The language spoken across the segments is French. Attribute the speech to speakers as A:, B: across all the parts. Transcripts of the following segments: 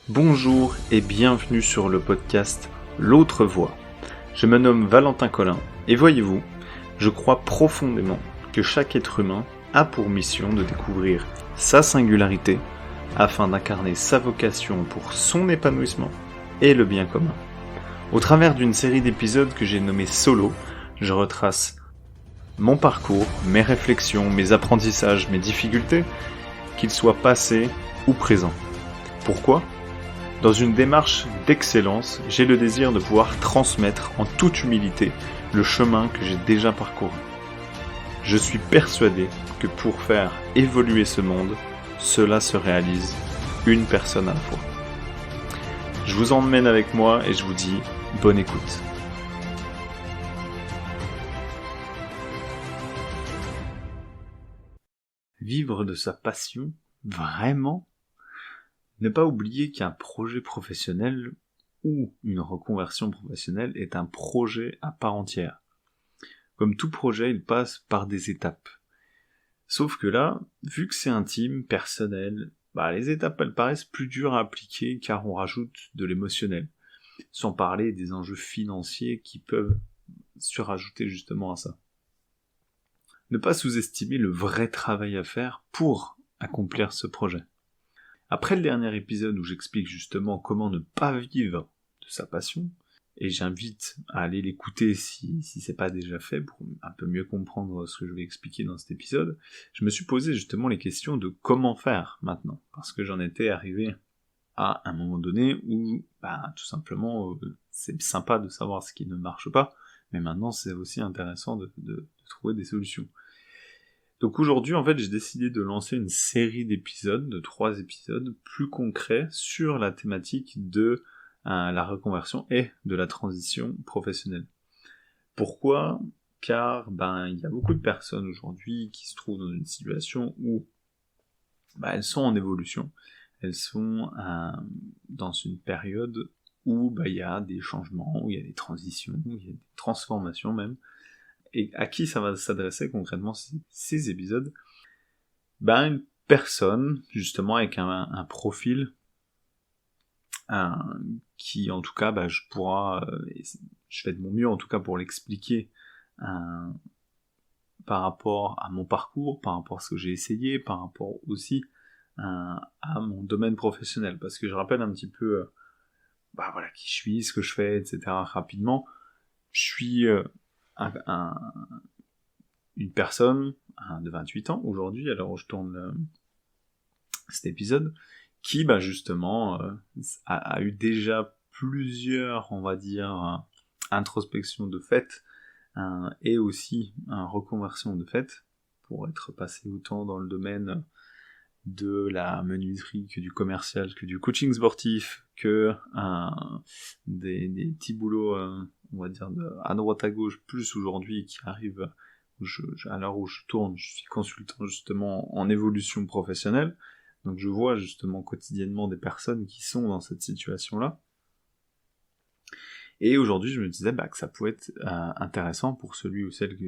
A: Bonjour et bienvenue sur le podcast L'autre voix. Je me nomme Valentin Collin et voyez-vous, je crois profondément que chaque être humain a pour mission de découvrir sa singularité afin d'incarner sa vocation pour son épanouissement et le bien commun. Au travers d'une série d'épisodes que j'ai nommé Solo, je retrace mon parcours, mes réflexions, mes apprentissages, mes difficultés, qu'ils soient passés ou présents. Pourquoi ? Dans une démarche d'excellence, j'ai le désir de pouvoir transmettre en toute humilité le chemin que j'ai déjà parcouru. Je suis persuadé que pour faire évoluer ce monde, cela se réalise une personne à la fois. Je vous emmène avec moi et je vous dis bonne écoute. Vivre de sa passion, vraiment ? Ne pas oublier qu'un projet professionnel ou une reconversion professionnelle est un projet à part entière. Comme tout projet, il passe par des étapes. Sauf que là, vu que c'est intime, personnel, les étapes elles paraissent plus dures à appliquer car on rajoute de l'émotionnel. Sans parler des enjeux financiers qui peuvent surajouter justement à ça. Ne pas sous-estimer le vrai travail à faire pour accomplir ce projet. Après le dernier épisode où j'explique justement comment ne pas vivre de sa passion, et j'invite à aller l'écouter si c'est pas déjà fait pour un peu mieux comprendre ce que je vais expliquer dans cet épisode, je me suis posé justement les questions de comment faire maintenant, parce que j'en étais arrivé à un moment donné où tout simplement c'est sympa de savoir ce qui ne marche pas, mais maintenant c'est aussi intéressant de trouver des solutions. Donc aujourd'hui, en fait, j'ai décidé de lancer une série d'épisodes, de 3 épisodes, plus concrets sur la thématique de la reconversion et de la transition professionnelle. Pourquoi ? Car il y a beaucoup de personnes aujourd'hui qui se trouvent dans une situation où elles sont en évolution, elles sont dans une période où il y a des changements, où il y a des transitions, où il y a des transformations même. Et à qui ça va s'adresser concrètement ces épisodes ? Une personne, justement, avec un profil qui, en tout cas, je fais de mon mieux, en tout cas, pour l'expliquer par rapport à mon parcours, par rapport à ce que j'ai essayé, par rapport aussi à mon domaine professionnel. Parce que je rappelle un petit peu qui je suis, ce que je fais, etc. rapidement. Je suis une personne de 28 ans aujourd'hui, alors où je tourne cet épisode, qui justement a eu déjà plusieurs, on va dire, introspections de fait, et aussi reconversion de fait, pour être passé autant dans le domaine de la menuiserie que du commercial, que du coaching sportif, que des petits boulots, on va dire, à droite à gauche, plus aujourd'hui qui arrivent, à l'heure où je tourne, je suis consultant justement en évolution professionnelle, donc je vois justement quotidiennement des personnes qui sont dans cette situation-là. Et aujourd'hui, je me disais que ça pouvait être intéressant pour celui ou celle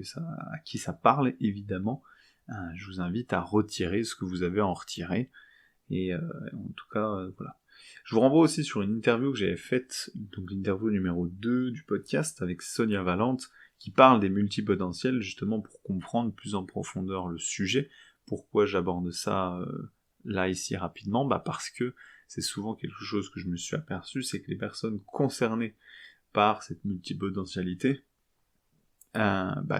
A: à qui ça parle, évidemment. Je vous invite à retirer ce que vous avez à en retirer. Et en tout cas, voilà. Je vous renvoie aussi sur une interview que j'avais faite, donc l'interview numéro 2 du podcast avec Sonia Valente, qui parle des multipotentiels, justement pour comprendre plus en profondeur le sujet. Pourquoi j'aborde ça là, ici, rapidement ? Parce que c'est souvent quelque chose que je me suis aperçu, c'est que les personnes concernées par cette multipotentialité,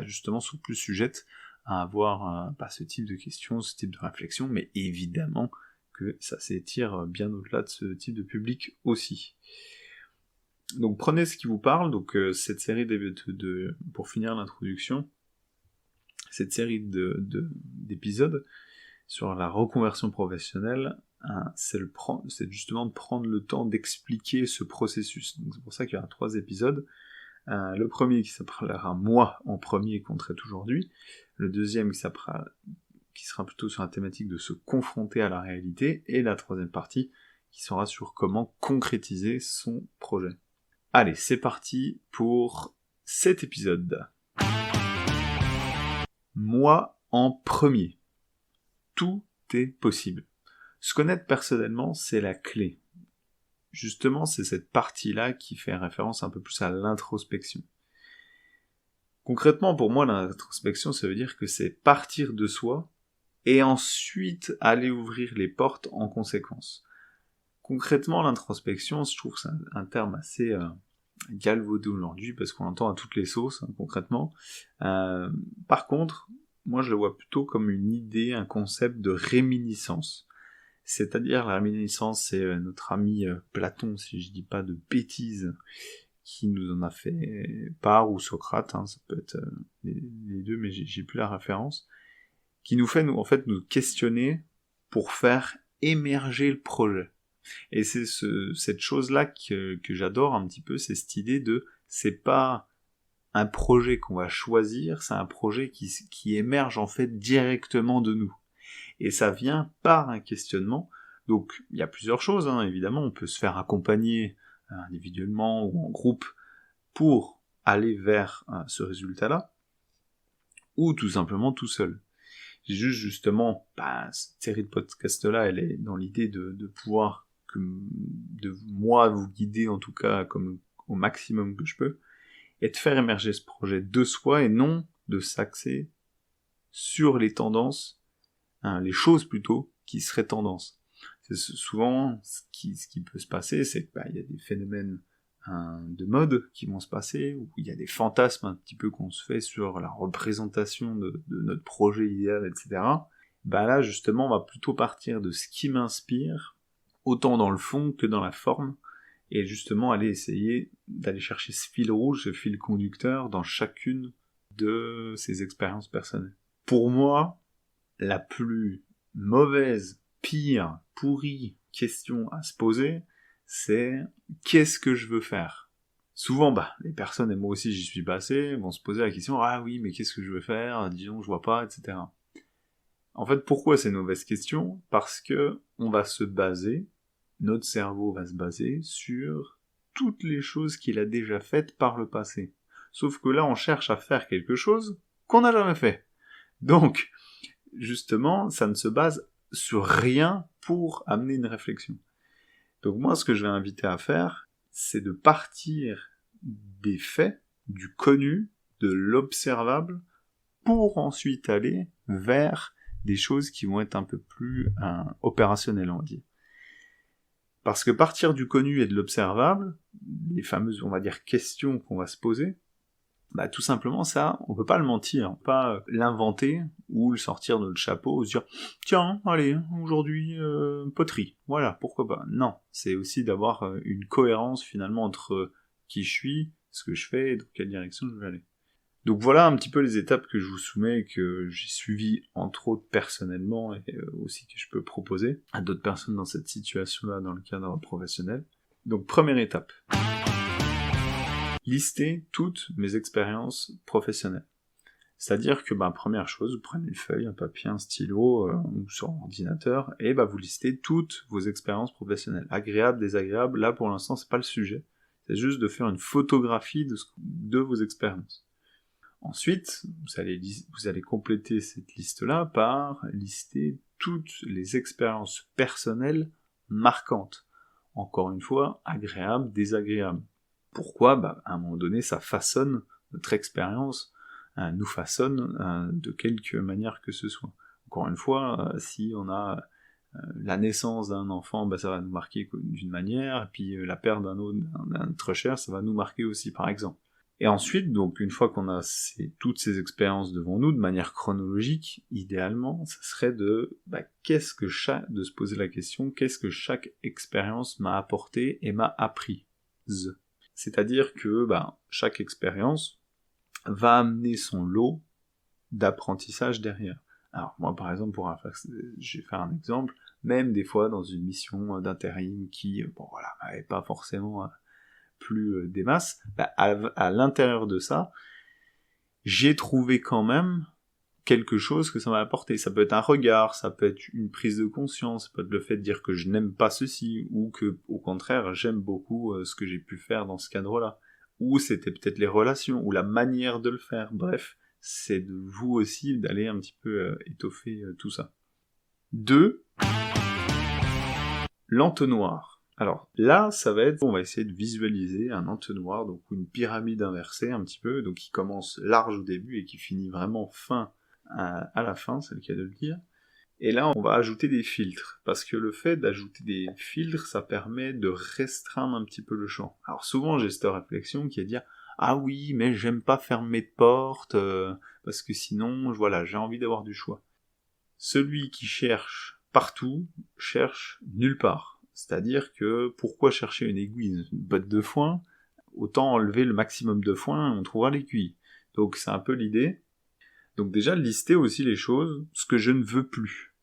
A: justement, sont plus sujettes à avoir ce type de questions, ce type de réflexion, mais évidemment que ça s'étire bien au-delà de ce type de public aussi. Donc prenez ce qui vous parle, donc cette série pour finir l'introduction, cette série d'épisodes sur la reconversion professionnelle, c'est justement de prendre le temps d'expliquer ce processus. Donc c'est pour ça qu'il y aura 3 épisodes. Le premier qui s'appellera moi en premier qu'on traite aujourd'hui, le deuxième qui sera plutôt sur la thématique de se confronter à la réalité, et la troisième partie qui sera sur comment concrétiser son projet. Allez, c'est parti pour cet épisode. Moi en premier. Tout est possible. Se connaître personnellement, c'est la clé. justement, c'est cette partie-là qui fait référence un peu plus à l'introspection. Concrètement, pour moi, l'introspection, ça veut dire que c'est partir de soi et ensuite aller ouvrir les portes en conséquence. Concrètement, l'introspection, je trouve que c'est un terme assez galvaudé aujourd'hui, parce qu'on l'entend à toutes les sauces, concrètement. Par contre, moi je le vois plutôt comme une idée, un concept de réminiscence. C'est-à-dire, la réminiscence, c'est notre ami Platon, si je dis pas de bêtises, qui nous en a fait part, ou Socrate, ça peut être les deux, mais j'ai plus la référence, qui nous fait nous questionner pour faire émerger le projet. Et c'est cette chose-là que j'adore un petit peu, c'est cette idée de, c'est pas un projet qu'on va choisir, c'est un projet qui émerge en fait directement de nous. Et ça vient par un questionnement. Donc il y a plusieurs choses, évidemment, on peut se faire accompagner individuellement ou en groupe pour aller vers ce résultat-là, ou tout simplement tout seul. J'ai justement, cette série de podcasts-là, elle est dans l'idée de pouvoir, de moi vous guider en tout cas comme au maximum que je peux, et de faire émerger ce projet de soi et non de s'axer sur les tendances, les choses plutôt, qui seraient tendances. C'est souvent ce qui peut se passer, c'est qu'il y a des phénomènes de mode qui vont se passer, où il y a des fantasmes un petit peu qu'on se fait sur la représentation de notre projet idéal, etc. Là justement on va plutôt partir de ce qui m'inspire, autant dans le fond que dans la forme, et justement aller essayer d'aller chercher ce fil rouge, ce fil conducteur dans chacune de ces expériences personnelles. Pour moi, la plus mauvaise, pire, pourrie question à se poser, c'est qu'est-ce que je veux faire ? Souvent, les personnes, et moi aussi j'y suis passé, vont se poser la question, ah oui, mais qu'est-ce que je veux faire ? Disons, je vois pas, etc. En fait, pourquoi c'est une mauvaise question ? Parce que on va se baser, notre cerveau va se baser sur toutes les choses qu'il a déjà faites par le passé. Sauf que là, on cherche à faire quelque chose qu'on n'a jamais fait. Donc, justement, ça ne se base sur rien pour amener une réflexion. Donc moi, ce que je vais inviter à faire, c'est de partir des faits, du connu, de l'observable, pour ensuite aller vers des choses qui vont être un peu plus opérationnelles, on va dire. Parce que partir du connu et de l'observable, les fameuses, on va dire, questions qu'on va se poser, tout simplement ça, on peut pas le mentir, on peut pas l'inventer ou le sortir de notre chapeau, se dire tiens, allez, aujourd'hui poterie, voilà, pourquoi pas. Non, c'est aussi d'avoir une cohérence finalement entre qui je suis, ce que je fais et dans quelle direction je vais aller. Donc voilà un petit peu les étapes que je vous soumets et que j'ai suivies entre autres personnellement et aussi que je peux proposer à d'autres personnes dans cette situation-là dans le cadre professionnel. Donc première étape. Lister toutes mes expériences professionnelles. C'est-à-dire que, première chose, vous prenez une feuille, un papier, un stylo, ou sur l'ordinateur, et vous listez toutes vos expériences professionnelles. Agréables, désagréables, là pour l'instant c'est pas le sujet. C'est juste de faire une photographie de vos expériences. Ensuite, vous allez compléter cette liste-là par lister toutes les expériences personnelles marquantes. Encore une fois, agréables, désagréables. Pourquoi ? À un moment donné, ça façonne notre expérience, nous façonne de quelque manière que ce soit. Encore une fois, si on a la naissance d'un enfant, ça va nous marquer d'une manière, et puis la perte d'un être cher, ça va nous marquer aussi, par exemple. Et ensuite, donc une fois qu'on a toutes ces expériences devant nous, de manière chronologique, idéalement, ça serait de se poser la question, qu'est-ce que chaque expérience m'a apporté et m'a appris. C'est-à-dire que chaque expérience va amener son lot d'apprentissage derrière. Alors moi par exemple, je vais faire un exemple, même des fois dans une mission d'intérim qui, m'avait pas forcément plus des masses, à l'intérieur de ça, j'ai trouvé quand même quelque chose que ça m'a apporté. Ça peut être un regard, ça peut être une prise de conscience, ça peut être le fait de dire que je n'aime pas ceci, ou que, au contraire, j'aime beaucoup ce que j'ai pu faire dans ce cadre-là. Ou c'était peut-être les relations, ou la manière de le faire. Bref, c'est de vous aussi d'aller un petit peu étoffer tout ça. 2. L'entonnoir. Alors là, ça va être, on va essayer de visualiser un entonnoir, donc une pyramide inversée un petit peu, donc qui commence large au début et qui finit vraiment fin à la fin, c'est le cas de le dire. Et là, on va ajouter des filtres, parce que le fait d'ajouter des filtres, ça permet de restreindre un petit peu le champ. Alors souvent, j'ai cette réflexion qui est de dire « Ah oui, mais j'aime pas fermer de porte, parce que sinon, voilà, j'ai envie d'avoir du choix. » Celui qui cherche partout, cherche nulle part. C'est-à-dire que, pourquoi chercher une aiguille, une botte de foin? Autant enlever le maximum de foin, on trouvera l'aiguille. Donc c'est un peu l'idée. Donc déjà, lister aussi les choses, ce que je ne veux plus.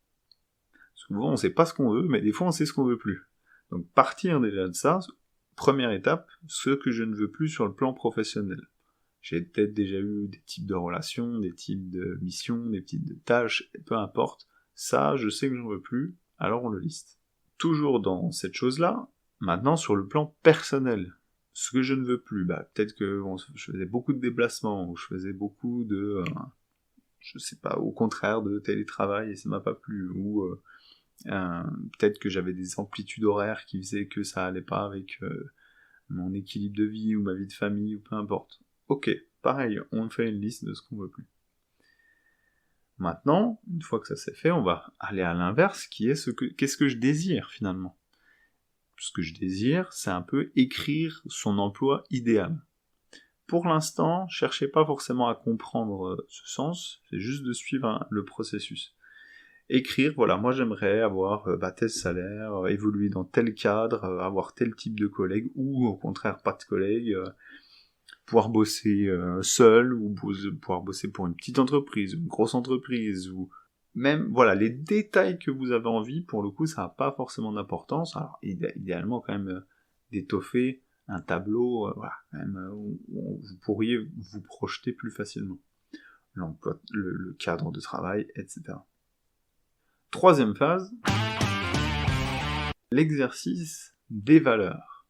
A: Souvent, on ne sait pas ce qu'on veut, mais des fois, on sait ce qu'on veut plus. Donc partir déjà de ça, première étape, ce que je ne veux plus sur le plan professionnel. J'ai peut-être déjà eu des types de relations, des types de missions, des types de tâches, peu importe. Ça, je sais que j'en veux plus, alors on le liste. Toujours dans cette chose-là, maintenant sur le plan personnel. Ce que je ne veux plus, peut-être que je faisais beaucoup de déplacements, ou je faisais beaucoup de... je sais pas, au contraire de télétravail et ça m'a pas plu, ou peut-être que j'avais des amplitudes horaires qui faisaient que ça allait pas avec mon équilibre de vie ou ma vie de famille ou peu importe. Ok, pareil, on fait une liste de ce qu'on veut plus. Maintenant, une fois que ça s'est fait, on va aller à l'inverse, qui est qu'est-ce que je désire finalement. Ce que je désire, c'est un peu écrire son emploi idéal. Pour l'instant, cherchez pas forcément à comprendre ce sens, c'est juste de suivre le processus. Écrire, voilà, moi j'aimerais avoir tel salaire, évoluer dans tel cadre, avoir tel type de collègue, ou au contraire pas de collègue, pouvoir bosser seul, ou pouvoir bosser pour une petite entreprise, une grosse entreprise, ou même, voilà, les détails que vous avez envie, pour le coup, ça n'a pas forcément d'importance. Alors, idéalement, quand même, d'étoffer un tableau, voilà, quand même, où vous pourriez vous projeter plus facilement. L'emploi, le cadre de travail, etc. Troisième phase, l'exercice des valeurs.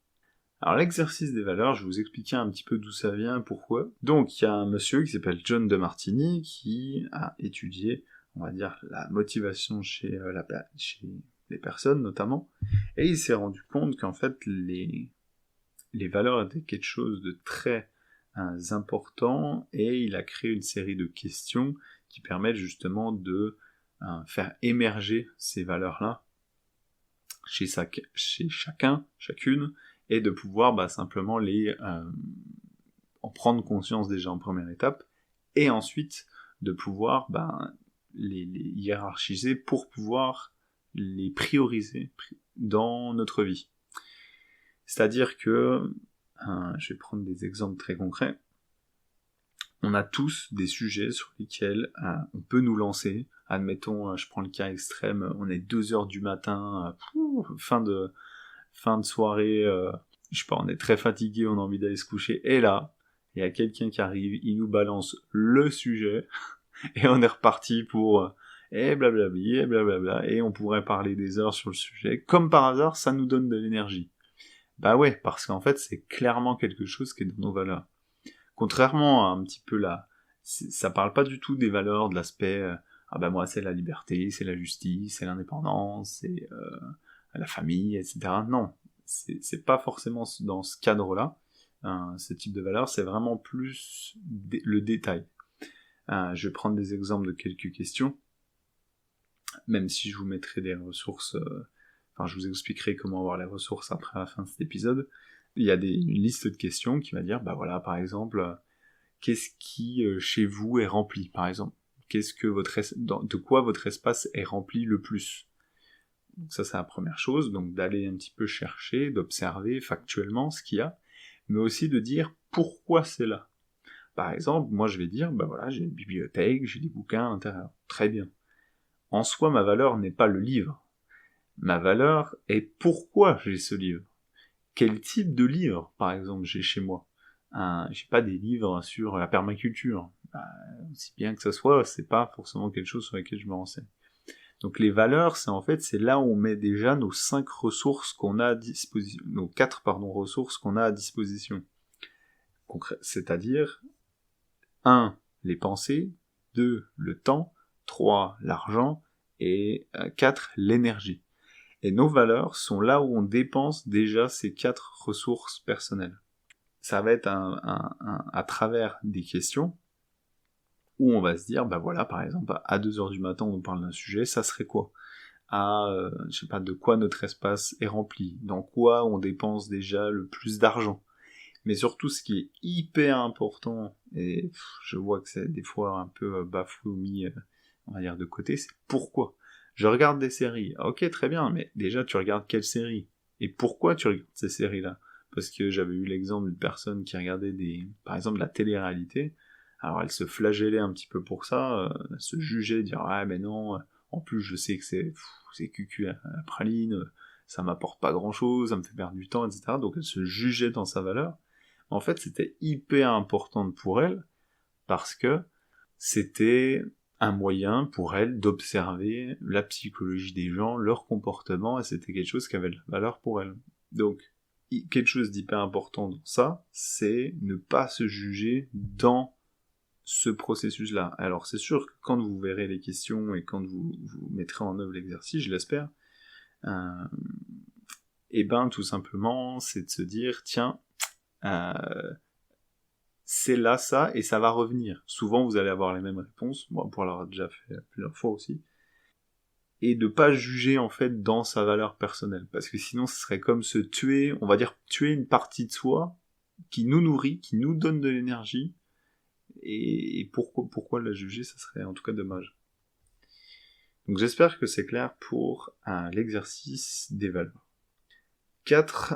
A: Alors l'exercice des valeurs, je vais vous expliquer un petit peu d'où ça vient, pourquoi. Donc il y a un monsieur qui s'appelle John DeMartini qui a étudié, on va dire, la motivation chez les personnes notamment, et il s'est rendu compte qu'en fait les valeurs étaient quelque chose de très important, et il a créé une série de questions qui permettent justement de faire émerger ces valeurs-là chez chacun, chacune, et de pouvoir simplement en prendre conscience déjà en première étape, et ensuite de pouvoir les hiérarchiser pour pouvoir les prioriser dans notre vie. C'est-à-dire que, je vais prendre des exemples très concrets, on a tous des sujets sur lesquels on peut nous lancer. Admettons, je prends le cas extrême, on est 2h du matin, fin de soirée, je sais pas, on est très fatigué, on a envie d'aller se coucher, et là, il y a quelqu'un qui arrive, il nous balance le sujet, et on est reparti pour et blablabli, et blablabla, et on pourrait parler des heures sur le sujet. Comme par hasard, ça nous donne de l'énergie. Bah ouais, parce qu'en fait, c'est clairement quelque chose qui est dans nos valeurs. Contrairement à un petit peu ça parle pas du tout des valeurs, de l'aspect moi c'est la liberté, c'est la justice, c'est l'indépendance, c'est la famille, etc. Non, c'est pas forcément dans ce cadre-là. Ce type de valeurs, c'est vraiment plus le détail. Je vais prendre des exemples de quelques questions, même si je vous mettrai des ressources, je vous expliquerai comment avoir les ressources après la fin de cet épisode. Il y a une liste de questions qui va dire, par exemple, qu'est-ce qui chez vous est rempli, par exemple. De quoi votre espace est rempli le plus. Donc ça, c'est la première chose, donc d'aller un petit peu chercher, d'observer factuellement ce qu'il y a, mais aussi de dire pourquoi c'est là. Par exemple, moi je vais dire, j'ai une bibliothèque, j'ai des bouquins à l'intérieur. Très bien. En soi, ma valeur n'est pas le livre. Ma valeur est pourquoi j'ai ce livre. Quel type de livre, par exemple, j'ai chez moi. J'ai pas des livres sur la permaculture. Si bien que ça soit, c'est pas forcément quelque chose sur lequel je me renseigne. Donc les valeurs, c'est là où on met déjà nos 5 ressources qu'on a à disposition, nos 4 ressources qu'on a à disposition. C'est-à-dire 1. Les pensées, 2. Le temps, 3. L'argent, et 4. L'énergie. Et nos valeurs sont là où on dépense déjà ces 4 ressources personnelles. Ça va être à travers des questions où on va se dire, bah voilà, par exemple, à 2h du matin, on parle d'un sujet, ça serait quoi ? Je sais pas, de quoi notre espace est rempli, dans quoi on dépense déjà le plus d'argent. Mais surtout, ce qui est hyper important, et je vois que c'est des fois un peu bafoué ou mis, on va dire, de côté, c'est pourquoi. Je regarde des séries. Ok, très bien, mais déjà, tu regardes quelle série ? Et pourquoi tu regardes ces séries-là ? Parce que j'avais eu l'exemple d'une personne qui regardait par exemple, la télé-réalité. Alors, elle se flagellait un petit peu pour ça, elle se jugeait, dire « Ah, mais non, en plus, je sais que c'est cucu à la praline, ça m'apporte pas grand-chose, ça me fait perdre du temps, etc. » Donc, elle se jugeait dans sa valeur. En fait, c'était hyper important pour elle, parce que c'était un moyen pour elle d'observer la psychologie des gens, leur comportement, et c'était quelque chose qui avait de la valeur pour elle. Donc, quelque chose d'hyper important dans ça, c'est ne pas se juger dans ce processus-là. Alors, c'est sûr que quand vous verrez les questions et quand vous mettrez en œuvre l'exercice, je l'espère, et ben, tout simplement, c'est de se dire, tiens, c'est là ça, et ça va revenir. Souvent, vous allez avoir les mêmes réponses, moi, pour l'avoir déjà fait plusieurs fois aussi, et de pas juger, en fait, dans sa valeur personnelle, parce que sinon, ce serait comme se tuer, on va dire, tuer une partie de soi, qui nous nourrit, qui nous donne de l'énergie, et pourquoi la juger, ça serait en tout cas dommage. Donc j'espère que c'est clair pour l'exercice des valeurs. 4.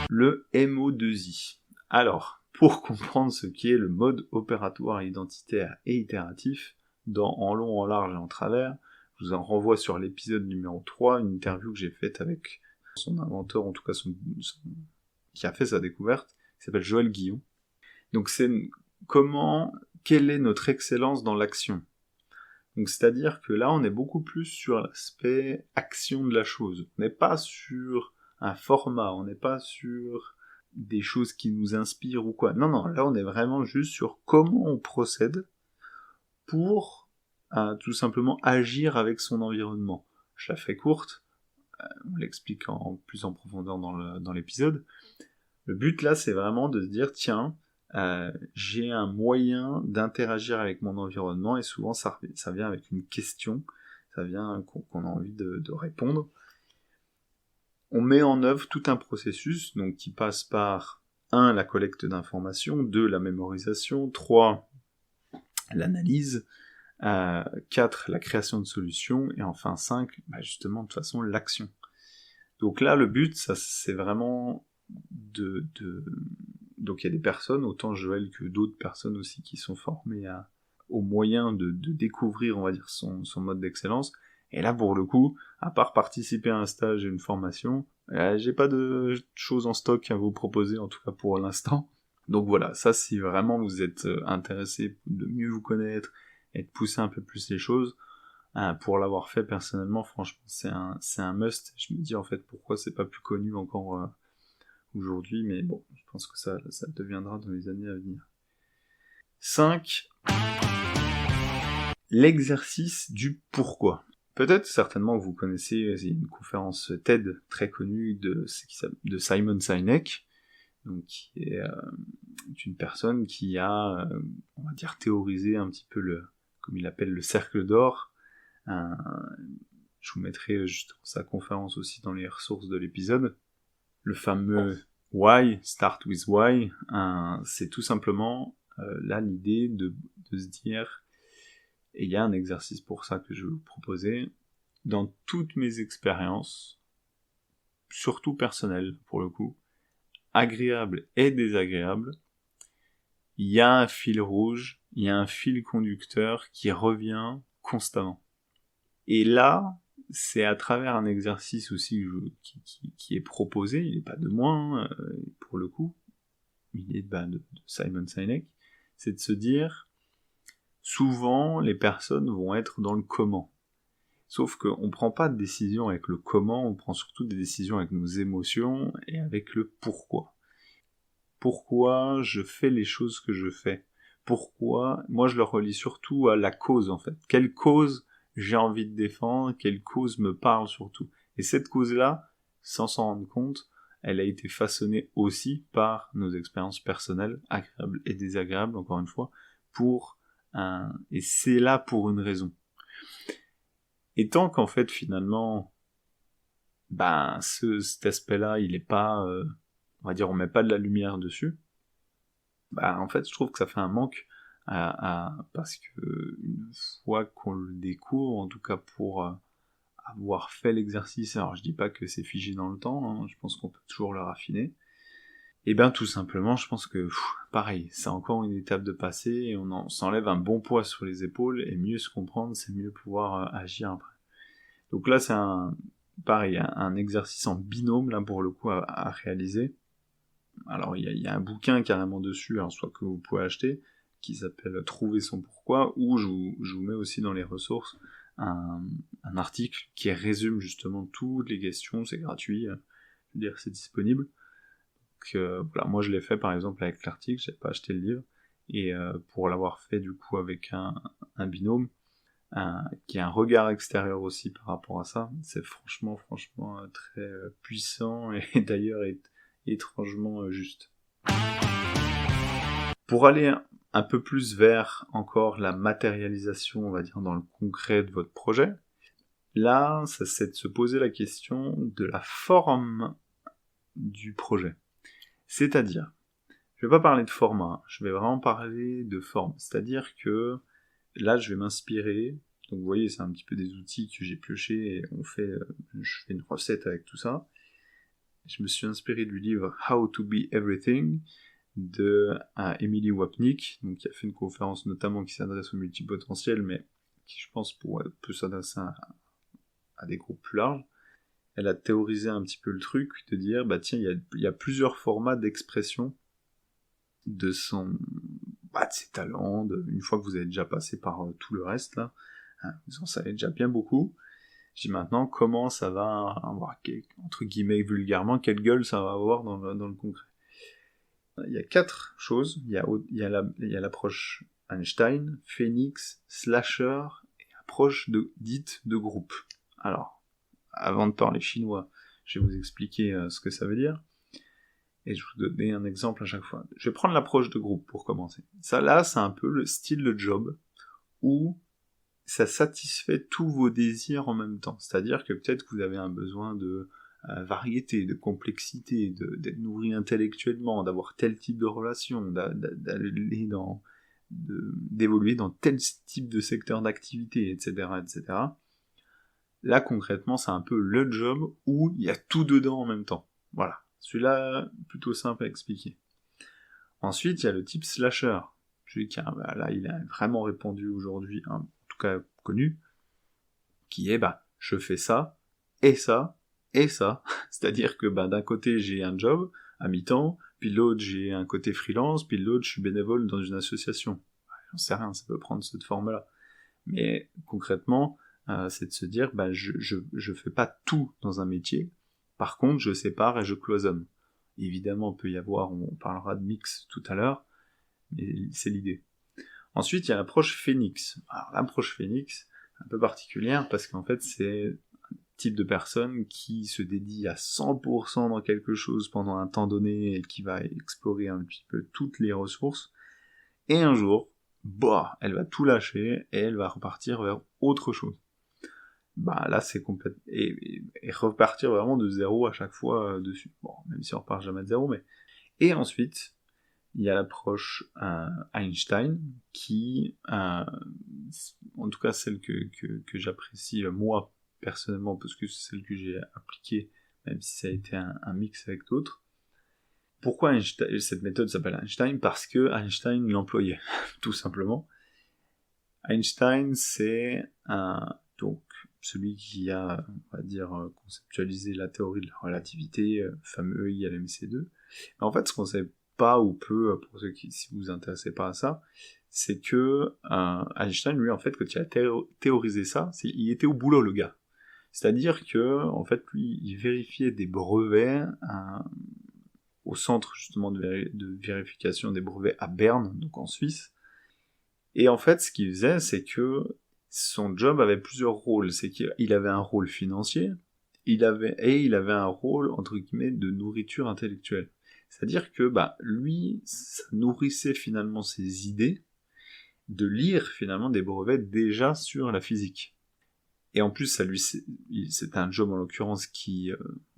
A: Le MO2I. Alors, pour comprendre ce qu'est le mode opératoire identitaire et itératif, en long, en large et en travers, je vous en renvoie sur l'épisode numéro 3, une interview que j'ai faite avec son inventeur, en tout cas qui a fait sa découverte, qui s'appelle Joël Guillon. Donc c'est quelle est notre excellence dans l'action ? Donc c'est-à-dire que là, on est beaucoup plus sur l'aspect action de la chose. On n'est pas sur un format, on n'est pas sur des choses qui nous inspirent ou quoi. Non, là on est vraiment juste sur comment on procède pour tout simplement agir avec son environnement. Je la fais courte, on l'explique plus en profondeur dans l'épisode. Le but là, c'est vraiment de se dire, tiens, j'ai un moyen d'interagir avec mon environnement, et souvent ça vient avec une question, ça vient qu'on a envie de répondre. On met en œuvre tout un processus, donc qui passe par 1. La collecte d'informations, 2. La mémorisation, 3. L'analyse, 4. La création de solutions, et enfin 5. Justement, de toute façon, l'action. Donc là, le but, ça, c'est vraiment donc il y a des personnes, autant Joël que d'autres personnes aussi, qui sont formées au moyen de découvrir, on va dire, son mode d'excellence. Et là, pour le coup, à part participer à un stage et une formation, j'ai pas de choses en stock à vous proposer, en tout cas pour l'instant. Donc voilà, ça, si vraiment vous êtes intéressé de mieux vous connaître et de pousser un peu plus les choses, pour l'avoir fait personnellement, franchement, c'est un must. Je me dis en fait pourquoi c'est pas plus connu encore aujourd'hui, mais bon, je pense que ça deviendra dans les années à venir. 5. L'exercice du pourquoi. Peut-être, certainement, vous connaissez, il y a une conférence TED très connue de Simon Sinek, donc qui est une personne qui a, on va dire, théorisé un petit peu comme il appelle, le cercle d'or. Je vous mettrai justement sa conférence aussi dans les ressources de l'épisode. Le fameux Why, Start with Why, c'est tout simplement là l'idée de se dire, et il y a un exercice pour ça que je vais vous proposer, dans toutes mes expériences, surtout personnelles pour le coup, agréables et désagréables, il y a un fil rouge, il y a un fil conducteur qui revient constamment. Et là, c'est à travers un exercice aussi qui est proposé, il n'est pas de moi, pour le coup, il est de Simon Sinek, c'est de se dire, souvent les personnes vont être dans le comment. Sauf qu'on ne prend pas de décision avec le comment, on prend surtout des décisions avec nos émotions et avec le pourquoi. Pourquoi je fais les choses que je fais ? Pourquoi ? Moi je le relie surtout à la cause en fait. Quelle cause j'ai envie de défendre, quelle cause me parle surtout. Et cette cause-là, sans s'en rendre compte, elle a été façonnée aussi par nos expériences personnelles, agréables et désagréables, encore une fois, et c'est là pour une raison. Et tant qu'en fait, finalement, cet aspect-là, il est pas, on va dire, on met pas de la lumière dessus, en fait, je trouve que ça fait un manque parce que une fois qu'on le découvre, en tout cas pour avoir fait l'exercice, alors je dis pas que c'est figé dans le temps, hein, je pense qu'on peut toujours le raffiner, et tout simplement, je pense que, pareil, c'est encore une étape de passer, et on s'enlève un bon poids sur les épaules, et mieux se comprendre, c'est mieux pouvoir agir après. Donc là, c'est un exercice en binôme, là, pour le coup, à réaliser. Alors, il y a un bouquin carrément dessus, hein, soit que vous pouvez acheter, qui s'appelle « Trouver son pourquoi », ou je vous mets aussi dans les ressources un article qui résume justement toutes les questions, c'est gratuit, je veux dire, c'est disponible. Donc voilà, moi je l'ai fait par exemple avec l'article, j'ai pas acheté le livre, et pour l'avoir fait du coup avec un binôme, qui a un regard extérieur aussi par rapport à ça, c'est franchement très puissant, et d'ailleurs étrangement juste. Pour aller un peu plus vers encore la matérialisation, on va dire, dans le concret de votre projet, là, c'est de se poser la question de la forme du projet. C'est-à-dire, je vais pas parler de format, je vais vraiment parler de forme. C'est-à-dire que là, je vais m'inspirer. Donc vous voyez, c'est un petit peu des outils que j'ai piochés, et je fais une recette avec tout ça. Je me suis inspiré du livre How to Be Everything de Emily Wapnick, donc qui a fait une conférence notamment qui s'adresse aux multipotentiels, mais qui, je pense, peut s'adresser à des groupes plus larges. Elle a théorisé un petit peu le truc, de dire, tiens, il y a plusieurs formats d'expression de ses talents, une fois que vous avez déjà passé par tout le reste, là, vous en savez déjà bien beaucoup. Je dis maintenant, comment ça va avoir, entre guillemets, vulgairement, quelle gueule ça va avoir dans le concret. Il y a 4 choses. Il y a l'approche Einstein, Phoenix, Slasher et approche dite de groupe. Alors, avant de parler chinois, je vais vous expliquer ce que ça veut dire. Et je vais vous donner un exemple à chaque fois. Je vais prendre l'approche de groupe pour commencer. Ça là, c'est un peu le style de job où ça satisfait tous vos désirs en même temps. C'est-à-dire que peut-être que vous avez un besoin de variété, de complexité, d'être nourri intellectuellement, d'avoir tel type de relation, d'évoluer dans tel type de secteur d'activité, etc., etc. Là, concrètement, c'est un peu le job où il y a tout dedans en même temps. Voilà. Celui-là, plutôt simple à expliquer. Ensuite, il y a le type slasher. Celui qui là, il a vraiment répandu aujourd'hui, en tout cas connu, qui est, je fais ça, et ça, et ça. C'est-à-dire que, d'un côté, j'ai un job à mi-temps, puis l'autre, j'ai un côté freelance, puis l'autre, je suis bénévole dans une association. J'en sais rien, ça peut prendre cette forme-là. Mais concrètement, c'est de se dire, je fais pas tout dans un métier, par contre, je sépare et je cloisonne. Évidemment, il peut y avoir, on parlera de mix tout à l'heure, mais c'est l'idée. Ensuite, il y a l'approche Phoenix. Alors, l'approche Phoenix, un peu particulière, parce qu'en fait, c'est un type de personne qui se dédie à 100% dans quelque chose pendant un temps donné, et qui va explorer un petit peu toutes les ressources, et un jour, elle va tout lâcher, et elle va repartir vers autre chose. Là, c'est complètement... Et repartir vraiment de zéro à chaque fois dessus. Bon, même si on repart jamais de zéro, mais... Et ensuite, il y a l'approche Einstein, qui, en tout cas celle que j'apprécie moi, personnellement, parce que c'est celle que j'ai appliquée, même si ça a été un mix avec d'autres. Pourquoi Einstein, cette méthode s'appelle Einstein? Parce que Einstein l'employait, tout simplement. Einstein, c'est donc celui qui a, on va dire, conceptualisé la théorie de la relativité, fameux E = mc2. Mais en fait, ce qu'on sait pas ou peu, pour ceux qui, si vous vous intéressez pas à ça, c'est que Einstein, lui, en fait, quand il a théorisé ça, il était au boulot, le gars. C'est-à-dire que, en fait, lui, il vérifiait des brevets au centre, justement, de vérification des brevets à Berne, donc en Suisse. Et en fait, ce qu'il faisait, c'est que son job avait plusieurs rôles. C'est qu'il avait un rôle financier, il avait un rôle, entre guillemets, de nourriture intellectuelle. C'est-à-dire que lui, ça nourrissait finalement ses idées de lire finalement des brevets déjà sur la physique. Et en plus, c'était un job en l'occurrence qui,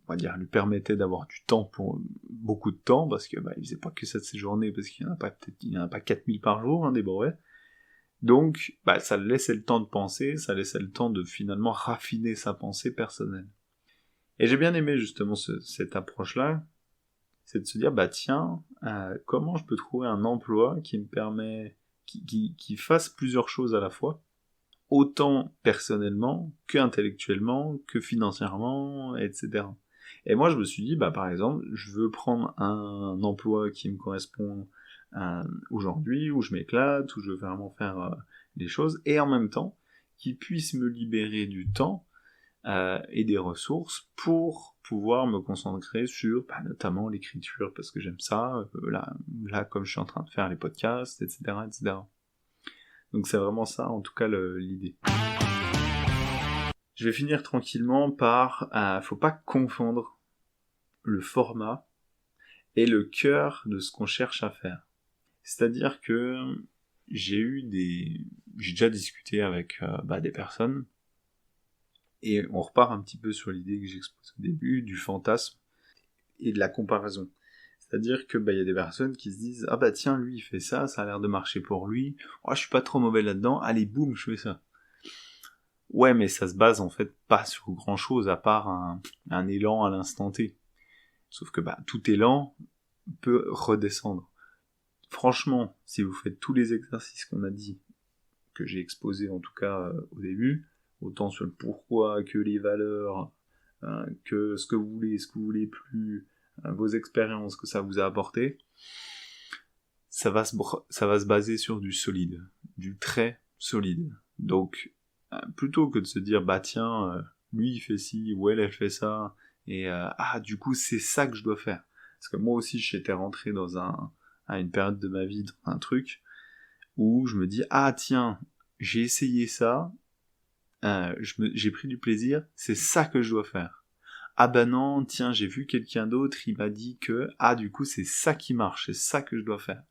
A: on va dire, lui permettait d'avoir du temps pour beaucoup de temps, parce que il faisait pas que ça de ses journées, parce qu'il y en a pas 4000 par jour, hein, des brevets. Donc, ça laissait le temps de penser, ça laissait le temps de finalement raffiner sa pensée personnelle. Et j'ai bien aimé justement cette approche-là, c'est de se dire, tiens, comment je peux trouver un emploi qui me permet, qui fasse plusieurs choses à la fois, autant personnellement, que intellectuellement, que financièrement, etc. Et moi, je me suis dit, par exemple, je veux prendre un emploi qui me correspond aujourd'hui, où je m'éclate, où je veux vraiment faire les choses, et en même temps, qui puisse me libérer du temps et des ressources pour pouvoir me concentrer sur notamment l'écriture, parce que j'aime ça, là comme je suis en train de faire les podcasts, etc., etc. Donc c'est vraiment ça, en tout cas, l'idée. Je vais finir tranquillement par... faut pas confondre le format et le cœur de ce qu'on cherche à faire. C'est-à-dire que j'ai déjà discuté avec des personnes, et on repart un petit peu sur l'idée que j'expose au début, du fantasme et de la comparaison. C'est-à-dire que y a des personnes qui se disent « Ah tiens, lui il fait ça, ça a l'air de marcher pour lui, oh, je suis pas trop mauvais là-dedans, allez boum, je fais ça ». Ouais, mais ça se base en fait pas sur grand-chose à part un élan à l'instant T. Sauf que tout élan peut redescendre. Franchement, si vous faites tous les exercices qu'on a dit, que j'ai exposés en tout cas au début, autant sur le pourquoi, que les valeurs, que ce que vous voulez plus, vos expériences que ça vous a apporté, ça va se baser sur du solide, du très solide. Donc, plutôt que de se dire, tiens, lui il fait ci, ou elle fait ça, et du coup c'est ça que je dois faire. Parce que moi aussi j'étais rentré à une période de ma vie, dans un truc, où je me dis, tiens, j'ai essayé ça, j'ai pris du plaisir, c'est ça que je dois faire. Non, tiens, j'ai vu quelqu'un d'autre, il m'a dit que, du coup c'est ça qui marche, c'est ça que je dois faire.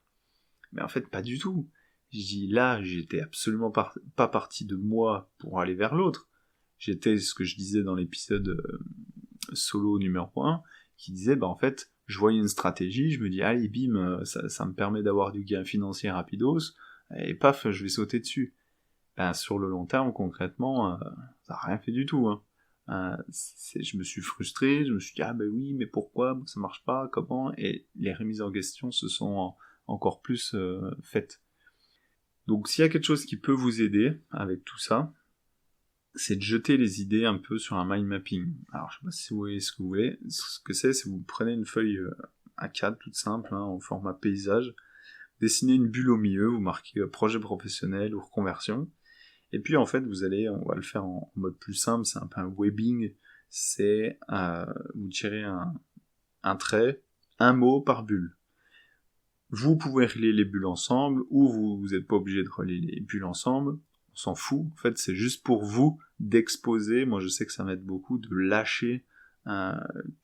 A: Mais en fait, pas du tout. Je dis, là, j'étais absolument pas parti de moi pour aller vers l'autre. J'étais ce que je disais dans l'épisode solo numéro 1, qui disait, en fait, je voyais une stratégie, je me dis, allez, bim, ça me permet d'avoir du gain financier rapidos, et paf, je vais sauter dessus. Sur le long terme, concrètement, ça n'a rien fait du tout. Je me suis frustré, je me suis dit, oui, mais pourquoi, ça marche pas, comment, et les remises en question se sont encore plus faites. Donc s'il y a quelque chose qui peut vous aider avec tout ça, c'est de jeter les idées un peu sur un mind mapping. Alors je sais pas si vous voyez ce que vous voulez. Ce que c'est vous prenez une feuille A4 toute simple, en format paysage, dessinez une bulle au milieu, vous marquez projet professionnel ou reconversion, et puis en fait on va le faire en mode plus simple, c'est un peu un webbing, c'est vous tirez un trait, un mot par bulle. Vous pouvez relier les bulles ensemble, ou vous n'êtes pas obligé de relier les bulles ensemble, on s'en fout, en fait c'est juste pour vous d'exposer, moi je sais que ça m'aide beaucoup, de lâcher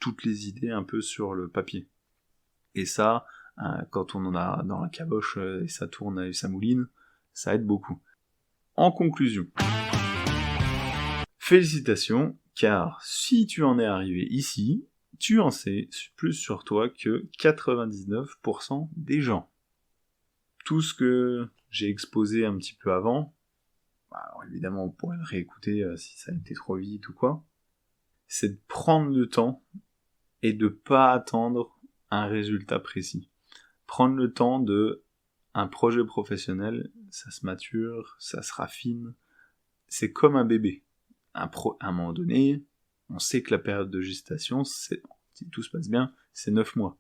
A: toutes les idées un peu sur le papier. Et ça, quand on en a dans la caboche et ça tourne et ça mouline, ça aide beaucoup. En conclusion, félicitations, car si tu en es arrivé ici, tu en sais plus sur toi que 99% des gens. Tout ce que j'ai exposé un petit peu avant, alors évidemment on pourrait le réécouter si ça a été trop vite ou quoi, c'est de prendre le temps et de pas attendre un résultat précis. Prendre le temps de un projet professionnel, ça se mature, ça se raffine, c'est comme un bébé. À un moment donné, on sait que la période de gestation, si tout se passe bien, c'est 9 mois.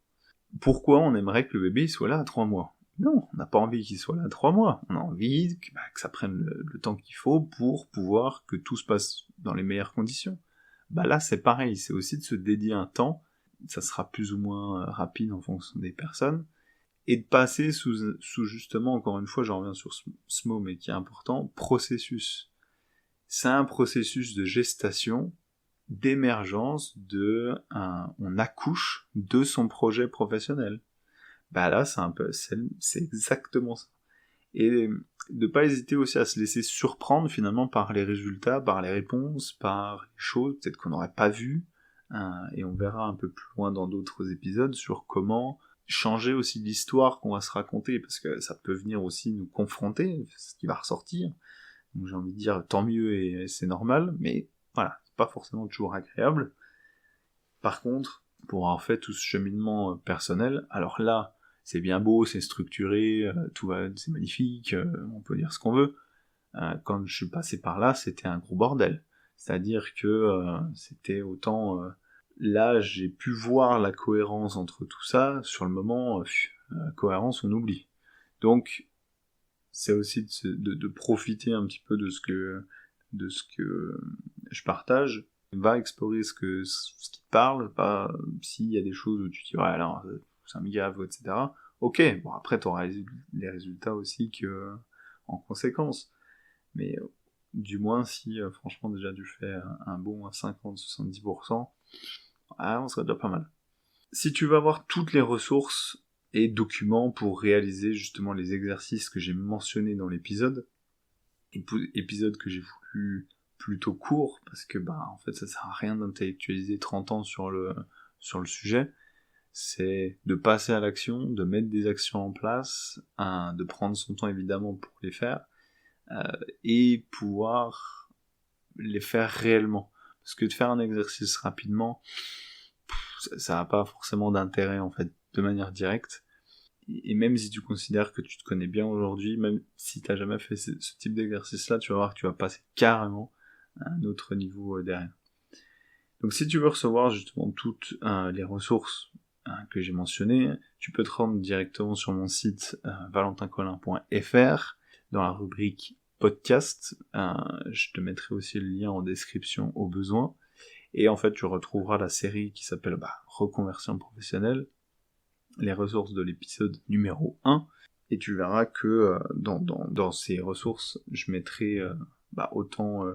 A: Pourquoi on aimerait que le bébé soit là à 3 mois ? Non, on n'a pas envie qu'il soit là à 3 mois. On a envie que ça prenne le temps qu'il faut pour pouvoir que tout se passe dans les meilleures conditions. Là, c'est pareil, c'est aussi de se dédier un temps, ça sera plus ou moins rapide en fonction des personnes, et de passer sous justement, encore une fois, j'en reviens sur ce mot, mais qui est important, processus. c'est un processus de gestation, d'émergence on accouche de son projet professionnel. Bah là, c'est exactement ça. Et de pas hésiter aussi à se laisser surprendre finalement par les résultats, par les réponses, par les choses peut-être qu'on n'aurait pas vues, et on verra un peu plus loin dans d'autres épisodes sur comment changer aussi l'histoire qu'on va se raconter, parce que ça peut venir aussi nous confronter, ce qui va ressortir. Donc j'ai envie de dire tant mieux et c'est normal, mais voilà, c'est pas forcément toujours agréable. Par contre, pour avoir fait tout ce cheminement personnel, alors là, c'est bien beau, c'est structuré, c'est magnifique, on peut dire ce qu'on veut. Quand je suis passé par là, c'était un gros bordel. C'est-à-dire que c'était autant... là, j'ai pu voir la cohérence entre tout ça. Sur le moment, cohérence, on oublie. Donc, c'est aussi de profiter un petit peu de ce que je partage. Va explorer ce qui te parle, pas s'il y a des choses où tu te dis ouais alors ça me gave, etc. Ok, bon après t'auras les résultats aussi en conséquence. Mais du moins si franchement déjà tu fais un bon à 50-70%, on serait déjà pas mal. Si tu veux avoir toutes les ressources et documents pour réaliser justement les exercices que j'ai mentionnés dans l'épisode que j'ai voulu plutôt court, parce que en fait ça sert à rien d'intellectualiser 30 ans sur le sujet, c'est de passer à l'action, de mettre des actions en place, de prendre son temps évidemment pour les faire, et pouvoir les faire réellement. Parce que de faire un exercice rapidement, ça n'a pas forcément d'intérêt en fait, de manière directe. Et même si tu considères que tu te connais bien aujourd'hui, même si tu n'as jamais fait ce type d'exercice-là, tu vas voir que tu vas passer carrément à un autre niveau derrière. Donc si tu veux recevoir justement toutes les ressources que j'ai mentionnées, tu peux te rendre directement sur mon site valentincolin.fr dans la rubrique podcast. Je te mettrai aussi le lien en description au besoin. Et en fait, tu retrouveras la série qui s'appelle Reconversion professionnelle, les ressources de l'épisode numéro 1, et tu verras que dans ces ressources, je mettrai autant,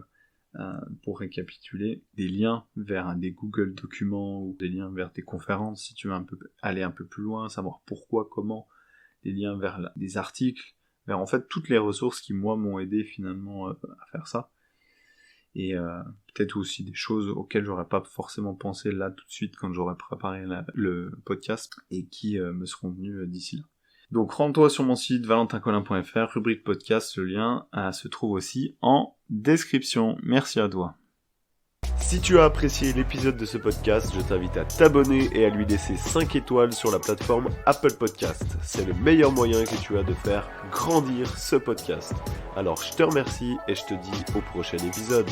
A: pour récapituler, des liens vers des Google Documents ou des liens vers des conférences, si tu veux aller un peu plus loin, savoir pourquoi, comment, des liens vers des articles, vers en fait toutes les ressources qui moi m'ont aidé finalement à faire ça. Et peut-être aussi des choses auxquelles j'aurais pas forcément pensé là tout de suite quand j'aurais préparé le podcast et qui me seront venus d'ici là. Donc rends-toi sur mon site valentincolin.fr, rubrique podcast, le lien se trouve aussi en description. Merci à toi.
B: Si tu as apprécié l'épisode de ce podcast, je t'invite à t'abonner et à lui laisser 5 étoiles sur la plateforme Apple Podcast. C'est le meilleur moyen que tu as de faire grandir ce podcast. Alors je te remercie et je te dis au prochain épisode.